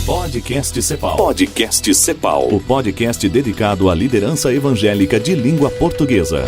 Podcast Cepal. Podcast Cepal. O podcast dedicado à liderança evangélica de língua portuguesa.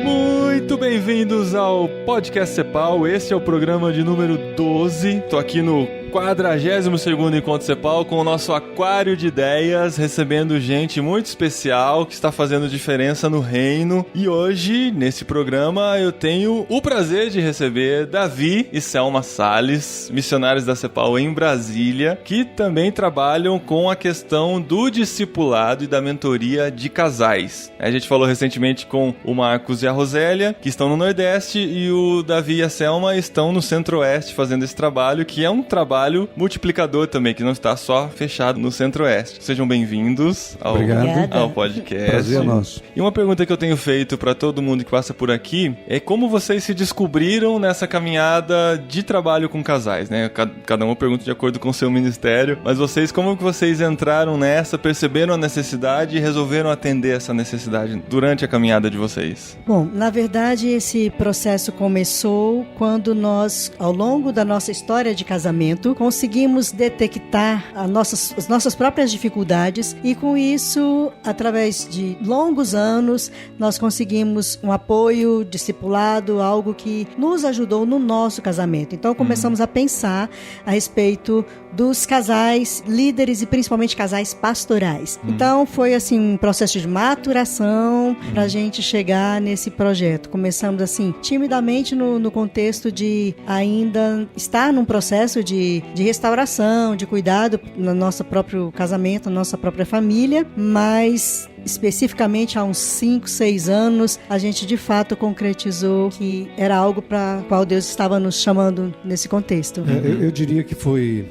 Muito bem-vindos ao Podcast Cepal. Esse é o programa de número 12. Tô aqui no 42º Encontro Cepal com o nosso aquário de ideias, recebendo gente muito especial que está fazendo diferença no reino. E hoje, nesse programa, eu tenho o prazer de receber Davi e Selma Salles, missionários da Cepal em Brasília, que também trabalham com a questão do discipulado e da mentoria de casais. A gente falou recentemente com o Marcos e a Rosélia, que estão no Nordeste, e o Davi e a Selma estão no Centro-Oeste fazendo esse trabalho, que é um trabalho multiplicador também, que não está só fechado no Centro-Oeste. Sejam bem-vindos ao podcast. Prazer nosso. E uma pergunta que eu tenho feito para todo mundo que passa por aqui é como vocês se descobriram nessa caminhada de trabalho com casais, né? Cada um pergunta de acordo com o seu ministério, mas como que vocês entraram nessa, perceberam a necessidade e resolveram atender essa necessidade durante a caminhada de vocês? Bom, na verdade, esse processo começou quando nós, ao longo da nossa história de casamento, conseguimos detectar as nossas próprias dificuldades e, com isso, através de longos anos, nós conseguimos um apoio, discipulado, algo que nos ajudou no nosso casamento. Então, começamos a pensar a respeito dos casais líderes e principalmente casais pastorais. Então, foi assim um processo de maturação para a gente chegar nesse projeto. Começamos assim, timidamente no contexto de ainda estar num processo de restauração, de cuidado no nosso próprio casamento, na nossa própria família, mas especificamente há uns 5, 6 anos, a gente de fato concretizou que era algo para qual Deus estava nos chamando nesse contexto. Eu diria que foi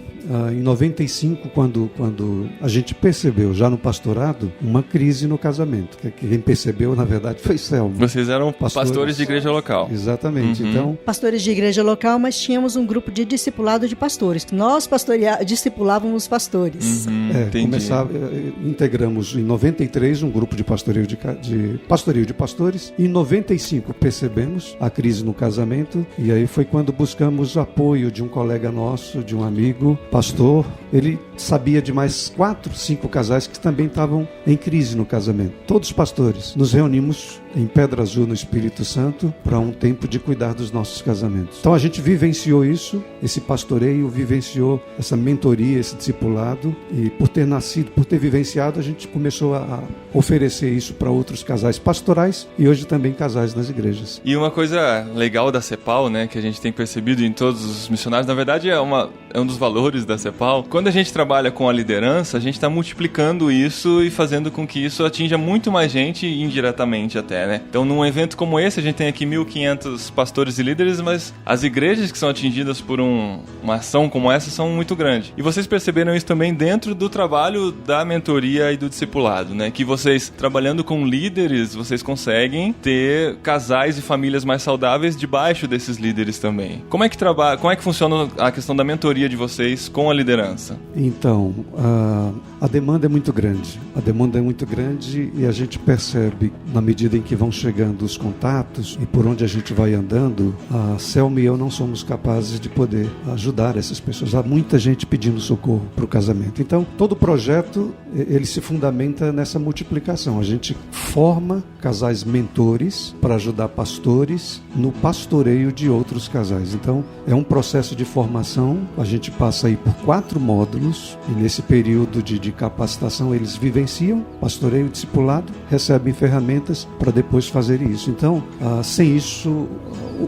em 95, quando a gente percebeu, já no pastorado, uma crise no casamento. Quem percebeu, na verdade, foi Selma. Vocês eram pastores de igreja local. Exatamente. Então, pastores de igreja local, mas tínhamos um grupo de discipulado de pastores. Nós discipulávamos pastores. Integramos em 93 um grupo de pastoreio de pastores. Em 95 percebemos a crise no casamento, e aí foi quando buscamos o apoio de um colega nosso, de um amigo pastor. Ele sabia de mais 4, 5 casais que também estavam em crise no casamento. Todos pastores. Nos reunimos em Pedra Azul, no Espírito Santo, para um tempo de cuidar dos nossos casamentos. Então a gente vivenciou isso, esse pastoreio, vivenciou essa mentoria, esse discipulado, e por ter vivenciado, a gente começou a oferecer isso para outros casais pastorais e hoje também casais nas igrejas. E uma coisa legal da Cepal, né, que a gente tem percebido em todos os missionários, na verdade é um dos valores da Cepal. Quando a gente trabalha com a liderança, a gente está multiplicando isso e fazendo com que isso atinja muito mais gente indiretamente até, né? Então, num evento como esse, a gente tem aqui 1.500 pastores e líderes, mas as igrejas que são atingidas por uma ação como essa são muito grandes. E vocês perceberam isso também dentro do trabalho da mentoria e do discipulado, né? Que vocês, trabalhando com líderes, vocês conseguem ter casais e famílias mais saudáveis debaixo desses líderes também. Como é que funciona a questão da mentoria de vocês com a liderança? Então, a demanda é muito grande. E a gente percebe, na medida em que vão chegando os contatos e por onde a gente vai andando, a Selma e eu não somos capazes de poder ajudar essas pessoas. Há muita gente pedindo socorro para o casamento. Então, todo projeto, ele se fundamenta nessa multiplicação. A gente forma casais mentores para ajudar pastores no pastoreio de outros casais. Então, é um processo de formação. A gente passa aí por 4 módulos e nesse período de capacitação eles vivenciam pastoreio discipulado, recebem ferramentas para depois fazer isso. Então, sem isso,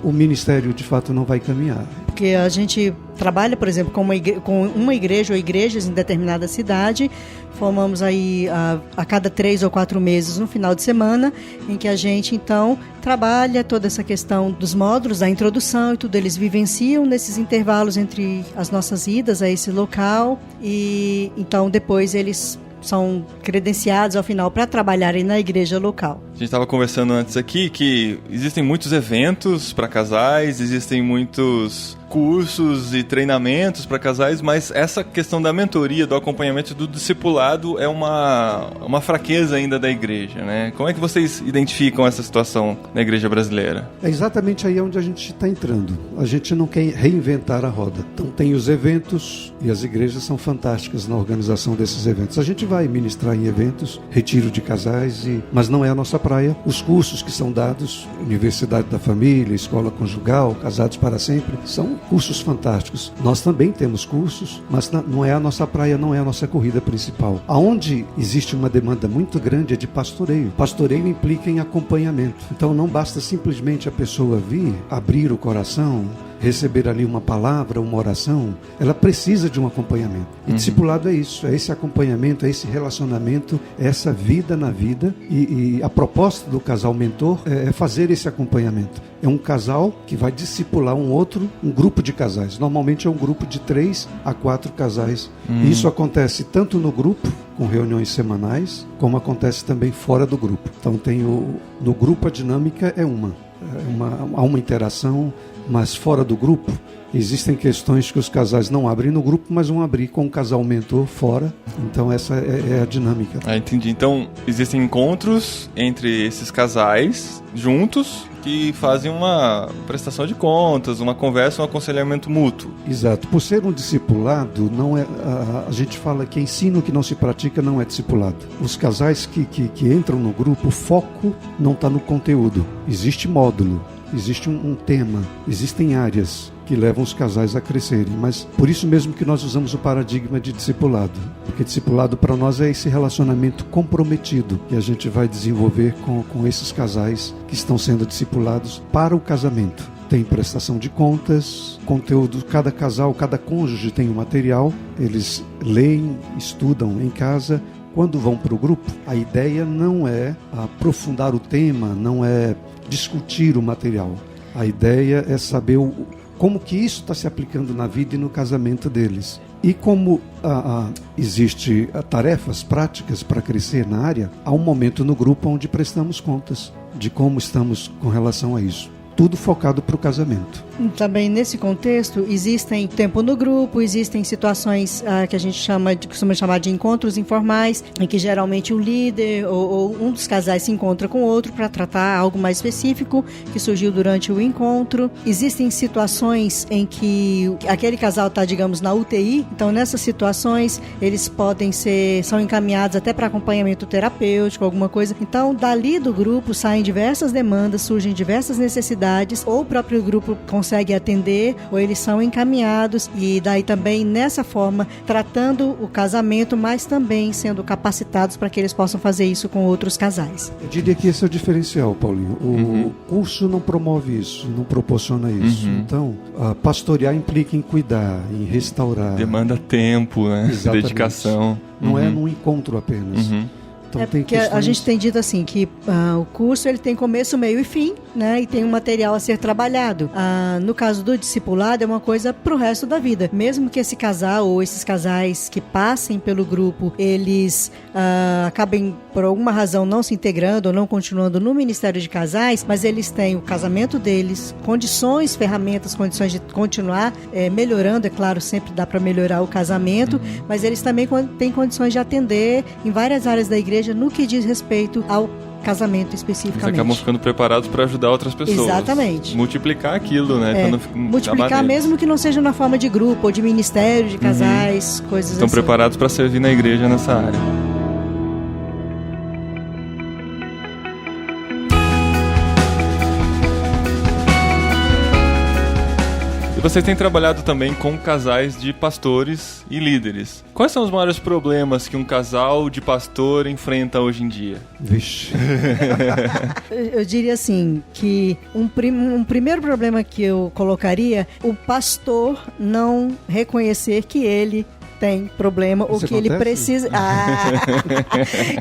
o ministério de fato não vai caminhar. Porque a gente trabalha, por exemplo, com uma igreja ou igrejas em determinada cidade. Formamos aí a cada 3 ou 4 meses um final de semana em que a gente então trabalha toda essa questão dos módulos, da introdução e tudo. Eles vivenciam nesses intervalos entre as nossas idas a esse local e então depois eles são credenciados ao final para trabalharem na igreja local. gente estava conversando antes aqui que existem muitos eventos para casais, existem muitos cursos e treinamentos para casais, mas essa questão da mentoria, do acompanhamento, do discipulado é uma fraqueza ainda da igreja, né? Como é que vocês identificam essa situação na igreja brasileira? É exatamente aí onde a gente está entrando. A gente não quer reinventar a roda. Então tem os eventos e as igrejas são fantásticas na organização desses eventos. A gente vai ministrar em eventos, retiro de casais, mas não é a nossa praia. Os cursos que são dados, Universidade da Família, Escola Conjugal, Casados para Sempre, são cursos fantásticos. Nós também temos cursos, mas não é a nossa praia, não é a nossa corrida principal. Aonde existe uma demanda muito grande é de pastoreio. Pastoreio implica em acompanhamento. Então não basta simplesmente a pessoa vir, abrir o coração, receber ali uma palavra, uma oração. Ela precisa de um acompanhamento. E discipulado é isso, é esse acompanhamento, é esse relacionamento, é essa vida na vida. E a proposta do casal mentor é fazer esse acompanhamento. É um casal que vai discipular um outro, um grupo de casais. Normalmente é um grupo de 3 a 4 casais. E isso acontece tanto no grupo, com reuniões semanais, como acontece também fora do grupo. Então no grupo a dinâmica é há uma interação, mas fora do grupo existem questões que os casais não abrem no grupo, mas vão abrir com o casal mentor fora. Então essa é a dinâmica. Entendi. Então existem encontros entre esses casais juntos que fazem uma prestação de contas, uma conversa, um aconselhamento mútuo. Exato. Por ser um discipulado, não é, a gente fala que ensino que não se pratica não é discipulado. Os casais que entram no grupo, o foco não está no conteúdo. Existe módulo, existe um tema, existem áreas que levam os casais a crescerem, mas por isso mesmo que nós usamos o paradigma de discipulado, porque discipulado para nós é esse relacionamento comprometido que a gente vai desenvolver com esses casais que estão sendo discipulados para o casamento. Tem prestação de contas, conteúdo, cada casal, cada cônjuge tem um material, eles leem, estudam em casa. Quando vão para o grupo, a ideia não é aprofundar o tema, não é discutir o material. A ideia é saber como que isso está se aplicando na vida e no casamento deles. E como existe tarefas práticas para crescer na área, há um momento no grupo onde prestamos contas de como estamos com relação a isso. Tudo focado para o casamento. Também nesse contexto existem tempo no grupo, existem situações que a gente costuma chamar de encontros informais, em que geralmente o líder ou um dos casais se encontra com o outro para tratar algo mais específico que surgiu durante o encontro. Existem situações em que aquele casal está, digamos, na UTI, então nessas situações eles são encaminhados até para acompanhamento terapêutico, alguma coisa. Então dali do grupo saem diversas demandas, surgem diversas necessidades, ou o próprio grupo consegue atender, ou eles são encaminhados, e daí também nessa forma tratando o casamento, mas também sendo capacitados para que eles possam fazer isso com outros casais. Eu diria que esse é o diferencial, Paulinho. O curso não promove isso, não proporciona isso. Então, pastorear implica em cuidar, em restaurar. Demanda tempo, né? Dedicação. Não é num encontro apenas. Então, porque a gente tem dito assim que o curso ele tem começo, meio e fim, né? E tem um material a ser trabalhado. No caso do discipulado é uma coisa pro resto da vida. Mesmo que esse casal ou esses casais que passem pelo grupo, eles acabem por alguma razão não se integrando ou não continuando no Ministério de Casais, mas eles têm o casamento deles, condições, ferramentas, condições de continuar melhorando. É claro, sempre dá para melhorar o casamento, mas eles também têm condições de atender em várias áreas da igreja no que diz respeito ao casamento especificamente. Eles acabam ficando preparados para ajudar outras pessoas. Exatamente. Multiplicar aquilo, né? Multiplicar mesmo que não seja na forma de grupo ou de ministério, de casais, coisas Estão assim. Estão preparados para servir na igreja nessa área. Vocês têm trabalhado também com casais de pastores e líderes. Quais são os maiores problemas que um casal de pastor enfrenta hoje em dia? Vixe. Eu diria assim, que um primeiro problema que eu colocaria, o pastor não reconhecer que ele tem problema, Isso o que acontece? ele precisa...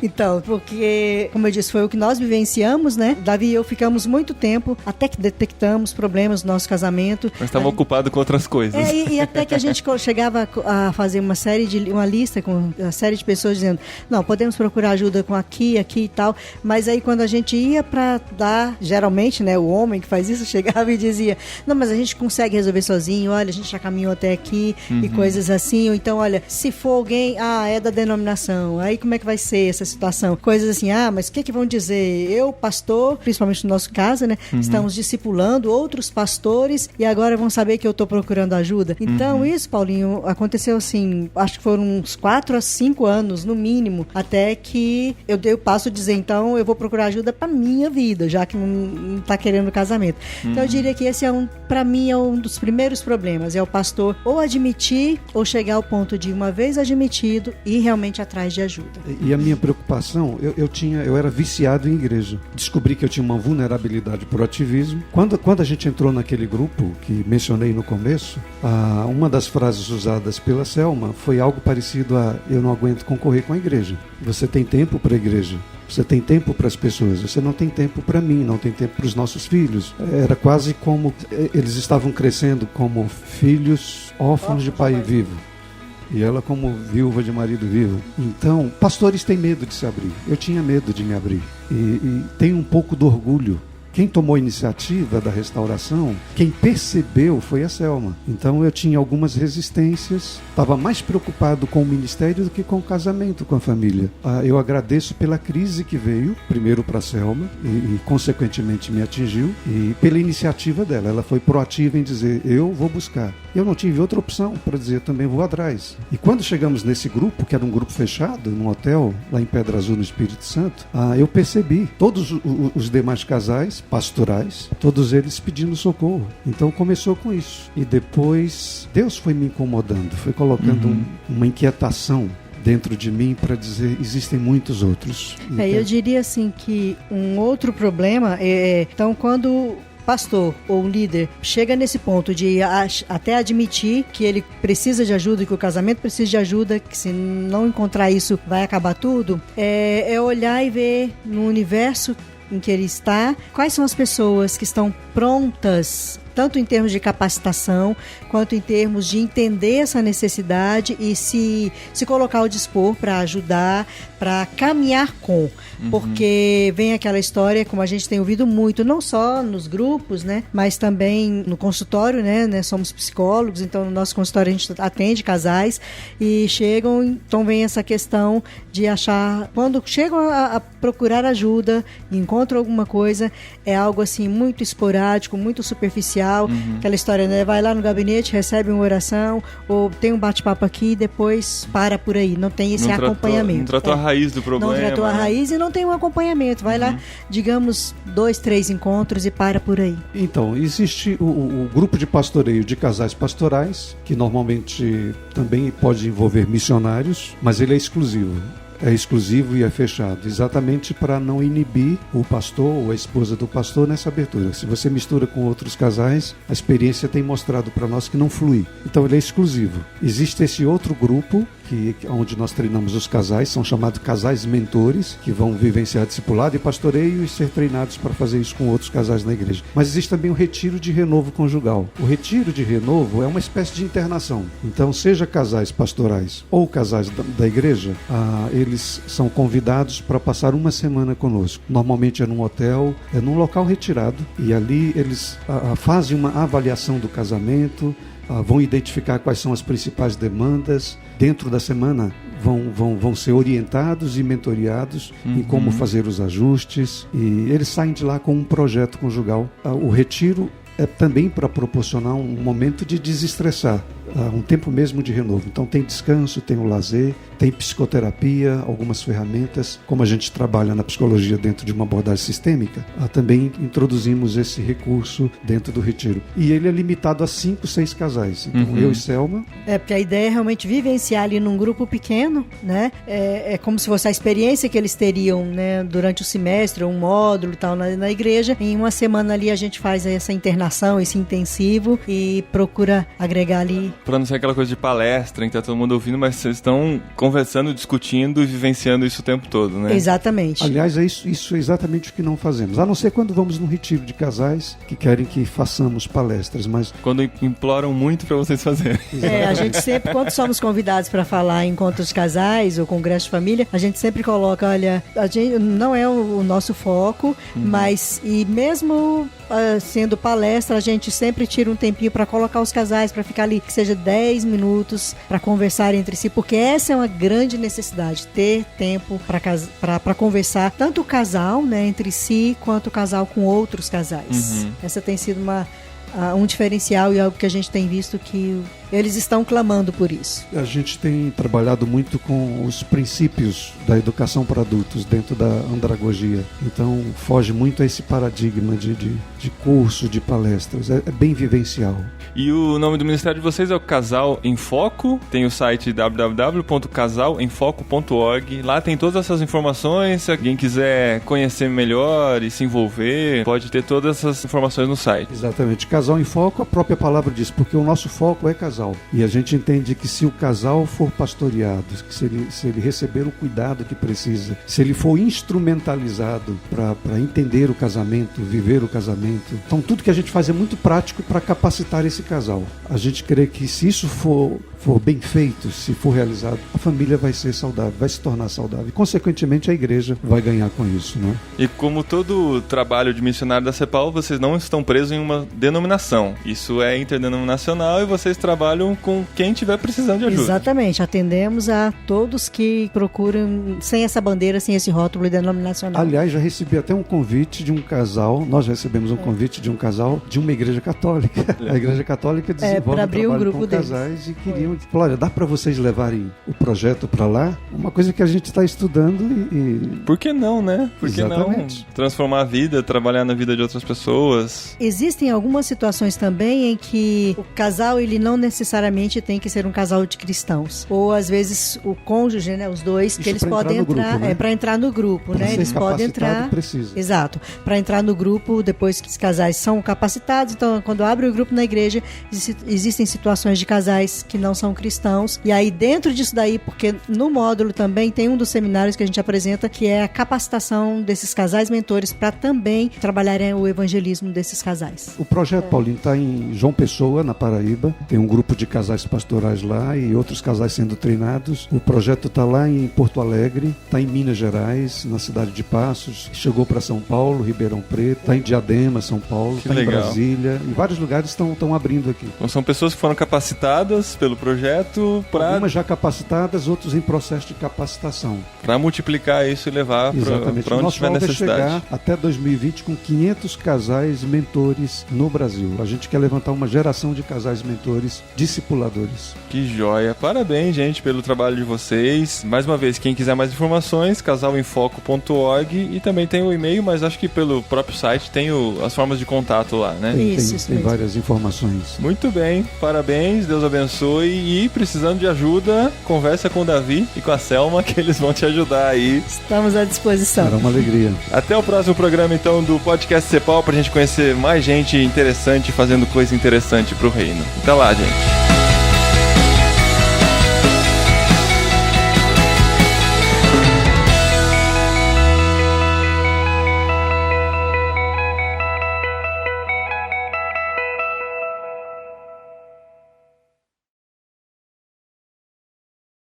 Então, porque, como eu disse, foi o que nós vivenciamos, né? Davi e eu ficamos muito tempo, até que detectamos problemas no nosso casamento. Mas estava ocupado com outras coisas. E até que a gente chegava a fazer uma lista com uma série de pessoas dizendo, não, podemos procurar ajuda com aqui e tal, mas aí quando a gente ia para dar, geralmente, né, o homem que faz isso chegava e dizia, não, mas a gente consegue resolver sozinho, olha, a gente já caminhou até aqui e coisas assim, ou então, olha, se for alguém, é da denominação, aí como é que vai ser essa situação? Coisas assim, mas o que vão dizer? Eu, pastor, principalmente no nosso caso, né, estamos discipulando outros pastores e agora vão saber que eu estou procurando ajuda. Então, isso, Paulinho, aconteceu assim, acho que foram uns 4 a 5 anos, no mínimo, até que eu dei o passo de dizer, então, eu vou procurar ajuda para minha vida, já que não está querendo casamento. Então, eu diria que esse para mim, é um dos primeiros problemas, é o pastor ou admitir, ou chegar ao ponto de, uma vez admitido, ir realmente atrás de ajuda. E a minha preocupação, eu era viciado em igreja. Descobri que eu tinha uma vulnerabilidade por ativismo. Quando a gente entrou naquele grupo que mencionei no começo, uma das frases usadas pela Selma foi algo parecido a: eu não aguento concorrer com a igreja. Você tem tempo para a igreja? Você tem tempo para as pessoas, você não tem tempo para mim, não tem tempo para os nossos filhos. Era quase como eles estavam crescendo como filhos órfãos de pai vivo. E ela como viúva de marido vivo. Então, pastores têm medo de se abrir. Eu tinha medo de me abrir. E tenho um pouco de orgulho. Quem tomou a iniciativa da restauração, quem percebeu foi a Selma. Então eu tinha algumas resistências, estava mais preocupado com o ministério do que com o casamento, com a família. Eu agradeço pela crise que veio, primeiro para a Selma, e consequentemente me atingiu, e pela iniciativa dela. Ela foi proativa em dizer, eu vou buscar. Eu não tive outra opção para dizer, eu também vou atrás. E quando chegamos nesse grupo, que era um grupo fechado, num hotel, lá em Pedra Azul, no Espírito Santo, eu percebi todos os demais casais pastorais, todos eles pedindo socorro. Então começou com isso. E depois Deus foi me incomodando, foi colocando uma inquietação dentro de mim para dizer, existem muitos outros. Então, eu diria assim que um outro problema então quando pastor ou um líder chega nesse ponto de até admitir que ele precisa de ajuda, que o casamento precisa de ajuda, que se não encontrar isso vai acabar tudo, é olhar e ver no universo em que ele está, quais são as pessoas que estão prontas, tanto em termos de capacitação, quanto em termos de entender essa necessidade e se colocar ao dispor para ajudar, para caminhar com. Porque vem aquela história, como a gente tem ouvido muito, não só nos grupos, né, mas também no consultório, né, somos psicólogos, então no nosso consultório a gente atende casais e chegam, então vem essa questão de achar, quando chegam a procurar ajuda, encontram alguma coisa, é algo assim muito esporádico, muito superficial, aquela história, né, vai lá no gabinete, recebe uma oração, ou tem um bate-papo aqui e depois para por aí, não tem esse acompanhamento. Não tratou a raiz do problema. Não tratou a raiz e não tem um acompanhamento. Vai lá, digamos, 2, 3 encontros e para por aí. Então, existe o grupo de pastoreio de casais pastorais, que normalmente também pode envolver missionários, mas ele é exclusivo. É exclusivo e é fechado, exatamente para não inibir o pastor ou a esposa do pastor nessa abertura. Se você mistura com outros casais, a experiência tem mostrado para nós que não flui. Então ele é exclusivo. Existe esse outro grupo, onde nós treinamos os casais, são chamados casais mentores, que vão vivenciar discipulado e pastoreio e ser treinados para fazer isso com outros casais na igreja. Mas existe também o retiro de renovo conjugal. O retiro de renovo é uma espécie de internação. Então, seja casais pastorais ou casais da igreja, eles são convidados para passar uma semana conosco. Normalmente é num hotel, é num local retirado, e ali eles fazem uma avaliação do casamento, vão identificar quais são as principais demandas. Dentro da semana vão ser orientados e mentoriados em como fazer os ajustes, e eles saem de lá com um projeto conjugal. O retiro é também para proporcionar um momento de desestressar, um tempo mesmo de renovo. Então tem descanso, tem o lazer, tem psicoterapia, algumas ferramentas. Como a gente trabalha na psicologia dentro de uma abordagem sistêmica, também introduzimos esse recurso dentro do retiro. E ele é limitado a 5, 6 casais. Então eu e Selma... Porque a ideia é realmente vivenciar ali num grupo pequeno, né? É como se fosse a experiência que eles teriam, né, durante o semestre, um módulo e tal na igreja. Em uma semana ali a gente faz essa internação, esse intensivo, e procura agregar ali pra não ser aquela coisa de palestra em que tá todo mundo ouvindo, mas vocês estão conversando, discutindo e vivenciando isso o tempo todo, né? Exatamente. Aliás, isso é exatamente o que não fazemos. A não ser quando vamos num retiro de casais que querem que façamos palestras, mas... Quando imploram muito pra vocês fazerem. A gente sempre, quando somos convidados para falar em encontros de casais ou congresso de família, a gente sempre coloca, olha, a gente, não é o nosso foco, mas, e mesmo sendo palestra, a gente sempre tira um tempinho para colocar os casais, para ficar ali, que seja 10 minutos, para conversar entre si, porque essa é uma grande necessidade, ter tempo para conversar, tanto o casal, né, entre si, quanto o casal com outros casais. Essa tem sido um diferencial e algo que a gente tem visto que eles estão clamando por isso. A gente tem trabalhado muito com os princípios da educação para adultos dentro da andragogia. Então, foge muito a esse paradigma de curso, de palestras. É bem vivencial. E o nome do ministério de vocês é o Casal em Foco. Tem o site www.casalemfoco.org. Lá tem todas essas informações. Se alguém quiser conhecer melhor e se envolver, pode ter todas essas informações no site. Exatamente. Casal em Foco, a própria palavra diz, porque o nosso foco é casal. E a gente entende que se o casal for pastoreado, que se ele receber o cuidado que precisa, se ele for instrumentalizado para entender o casamento, viver o casamento, então tudo que a gente faz é muito prático para capacitar esse casal. A gente crê que se isso for bem feito, se for realizado, a família vai ser saudável, vai se tornar saudável. E, consequentemente, a igreja vai ganhar com isso, né? E como todo trabalho de missionário da CEPAL, vocês não estão presos em uma denominação. Isso é interdenominacional e vocês trabalham com quem estiver precisando de ajuda. Exatamente. Atendemos a todos que procuram sem essa bandeira, sem esse rótulo denominacional. Aliás, já recebi até um convite de um casal, nós recebemos um convite de um casal de uma igreja católica. A igreja católica desenvolve um trabalho com casais e queriam, olha, dá para vocês levarem o projeto para lá? Uma coisa que a gente está estudando e... Por que não, né? Por que Exatamente. não transformar a vida, trabalhar na vida de outras pessoas? Existem algumas situações também em que o casal, ele não necessariamente tem que ser um casal de cristãos. Ou, às vezes, o cônjuge, né, os dois, isso que eles podem entrar, né? para entrar no grupo, né? Eles podem entrar... Precisa. Exato. Para entrar no grupo, depois que os casais são capacitados, então, quando abre o grupo na igreja, existem situações de casais que não são cristãos, e aí dentro disso daí, porque no módulo também tem um dos seminários que a gente apresenta, que é a capacitação desses casais mentores para também trabalharem o evangelismo desses casais. O projeto, Paulinho, está em João Pessoa, na Paraíba, tem um grupo de casais pastorais lá e outros casais sendo treinados. O projeto está lá em Porto Alegre, está em Minas Gerais, na cidade de Passos, chegou para São Paulo, Ribeirão Preto, está em Diadema, São Paulo, está em Brasília, e vários lugares estão abrindo aqui. Então são pessoas que foram capacitadas pelo projeto para... Algumas já capacitadas, outros em processo de capacitação. Para multiplicar isso e levar para onde tiver necessidade. É chegar até 2020 com 500 casais mentores no Brasil. A gente quer levantar uma geração de casais mentores, discipuladores. Que joia! Parabéns, gente, pelo trabalho de vocês. Mais uma vez, quem quiser mais informações, casalemfoco.org, e também tem o e-mail, mas acho que pelo próprio site tem as formas de contato lá, né? Tem várias informações. Muito bem, parabéns, Deus abençoe, e precisando de ajuda, conversa com o Davi e com a Selma, que eles vão te ajudar aí. Estamos à disposição. Era uma alegria. Até o próximo programa, então, do Podcast CEPAL, pra gente conhecer mais gente interessante fazendo coisa interessante pro reino. Até lá, gente.